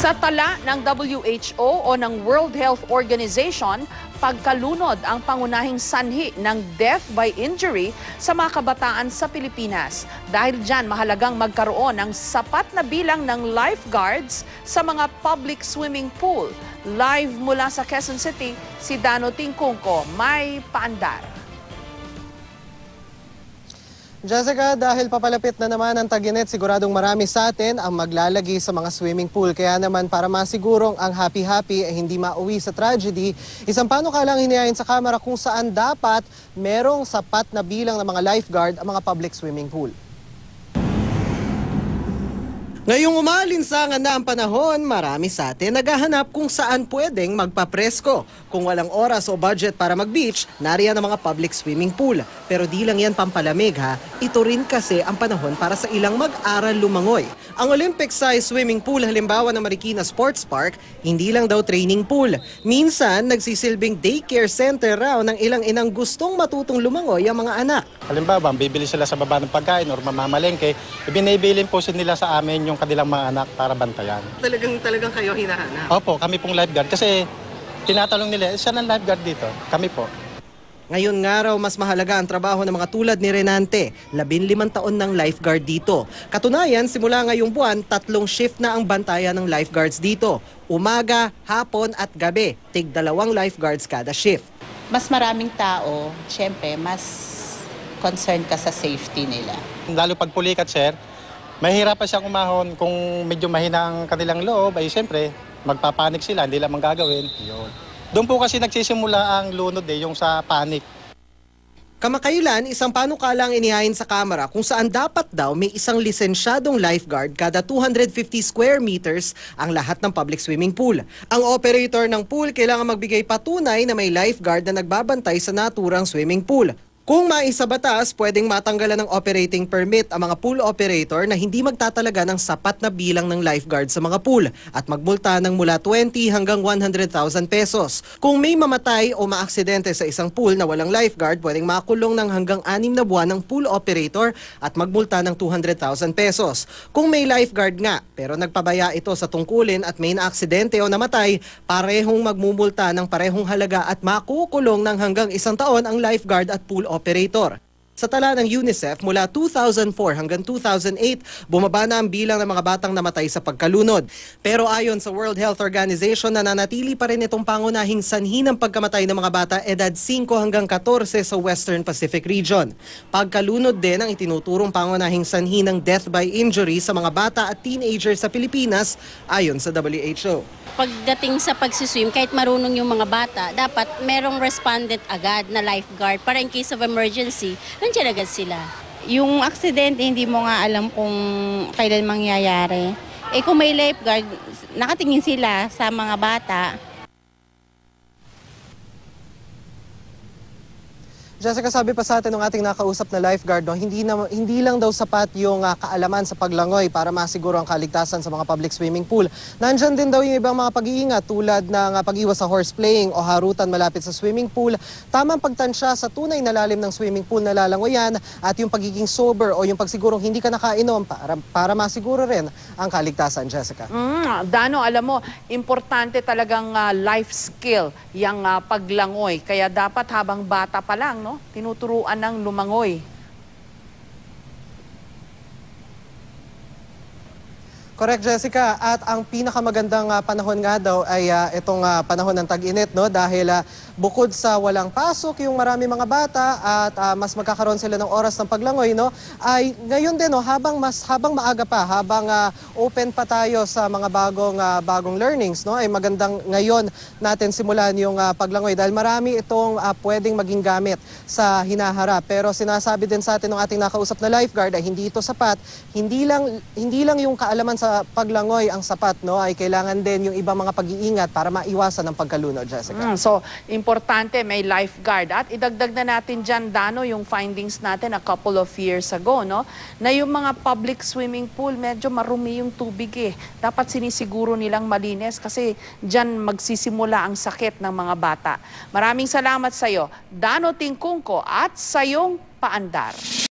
Sa tala ng WHO o ng World Health Organization, pagkalunod ang pangunahing sanhi ng death by injury sa mga kabataan sa Pilipinas. Dahil dyan, mahalagang magkaroon ng sapat na bilang ng lifeguards sa mga public swimming pool. Live mula sa Quezon City, si Dano Tingkungko, may paandar. Jessica, dahil papalapit na naman ang tag-init, siguradong marami sa atin ang maglalagi sa mga swimming pool. Kaya naman para masigurong ang happy-happy ay hindi mauwi sa tragedy, isang panukalang hinihain sa Kamara kung saan dapat merong sapat na bilang ng mga lifeguard ang mga public swimming pool. Ngayong umalinsangan na ang panahon, marami sa atin naghahanap kung saan pwedeng magpapresko. Kung walang oras o budget para mag-beach, nariyan ang mga public swimming pool. Pero di lang yan pampalamig ha, ito rin kasi ang panahon para sa ilang mag-aral lumangoy. Ang Olympic-size swimming pool halimbawa ng Marikina Sports Park, hindi lang daw training pool. Minsan, nagsisilbing daycare center raw ng ilang inang gustong matutong lumangoy ang mga anak. Halimbawa, bibili sila sa baba ng pagkain or mamamalengke, ibinibilin po nila sa amin yung kanilang mga anak para bantayan. Talagang kayo hinahanap? Opo, kami pong lifeguard kasi tinatanong nila, siya ng lifeguard dito, kami po. Ngayon nga raw mas mahalaga ang trabaho ng mga tulad ni Renante, 15 taon ng lifeguard dito. Katunayan, simula ngayong buwan, 3 shift na ang bantayan ng lifeguards dito. Umaga, hapon at gabi, tig-2 lifeguards kada shift. Mas maraming tao, syempre, mas concerned ka sa safety nila. Lalo pag pulikat, sir, mahirapan siyang umahon. Kung medyo mahina ang kanilang loob, ay siyempre, magpapanik sila, hindi lang gagawin. Yun. Doon po kasi nagsisimula ang lunod yung sa panic. Kamakailan, isang panukalang inihain sa Kamara kung saan dapat daw may isang lisensyadong lifeguard kada 250 square meters ang lahat ng public swimming pool. Ang operator ng pool kailangan magbigay patunay na may lifeguard na nagbabantay sa naturang swimming pool. Kung maisabatas, pwedeng matanggalan ng operating permit ang mga pool operator na hindi magtatalaga ng sapat na bilang ng lifeguard sa mga pool at magmulta ng mula 20 hanggang 100,000 pesos. Kung may mamatay o maaksidente sa isang pool na walang lifeguard, pwedeng makulong ng hanggang 6 na buwan ng pool operator at magmulta ng 200,000 pesos. Kung may lifeguard nga, pero nagpabaya ito sa tungkulin at may naaksidente o namatay, parehong magmumulta ng parehong halaga at makukulong ng hanggang 1 taon ang lifeguard at pool operator. Sa tala ng UNICEF, mula 2004 hanggang 2008, bumaba na ang bilang ng mga batang namatay sa pagkalunod. Pero ayon sa World Health Organization, nananatili pa rin itong pangunahing sanhi ng pagkamatay ng mga bata edad 5 hanggang 14 sa Western Pacific region. Pagkalunod din ang itinuturong pangunahing sanhi ng death by injury sa mga bata at teenagers sa Pilipinas ayon sa WHO. Pagdating sa pagsiswim, kahit marunong yung mga bata, dapat merong respondent agad na lifeguard para in case of emergency, nandiyan agad sila. Yung aksidente, hindi mo nga alam kung kailan mangyayari. Eh kung may lifeguard, nakatingin sila sa mga bata. Jessica, sabi pa sa atin ng ating nakausap na lifeguard, no, hindi lang daw sapat yung kaalaman sa paglangoy para masiguro ang kaligtasan sa mga public swimming pool. Nandyan din daw yung ibang mga pag-iingat tulad ng pag-iwas sa horseplaying o harutan malapit sa swimming pool, tamang pagtansya sa tunay na lalim ng swimming pool na lalangoyan at yung pagiging sober o yung pagsigurong hindi ka nakainom para masiguro rin ang kaligtasan, Jessica. Dano, alam mo, importante talagang life skill yung paglangoy. Kaya dapat habang bata pa lang, no, tinuturuan ng lumangoy. Correct, Jessica. At ang pinakamagandang panahon nga daw ay itong panahon ng tag-init, no? Dahil bukod sa walang pasok yung marami mga bata at mas magkakaroon sila ng oras ng paglangoy, no? Ay ngayon din, no, habang maaga pa, habang open pa tayo sa mga bagong learnings, no? Ay magandang ngayon natin simulan yung paglangoy dahil marami itong pwedeng maging gamit sa hinaharap. Pero sinasabi din sa atin ng ating nakausap na lifeguard ay hindi ito sapat. Hindi lang yung kaalaman sa paglangoy ang sapat, no, ay kailangan din yung ibang mga pag-iingat para maiwasan ang pagkalunod, Jessica. So, importante may lifeguard. At idagdag na natin dyan, Dano, yung findings natin a couple of years ago, no, na yung mga public swimming pool, medyo marumi yung tubig eh. Dapat sinisiguro nilang malinis kasi dyan magsisimula ang sakit ng mga bata. Maraming salamat sa iyo, Dano Tingkungko, at sa iyong paandar.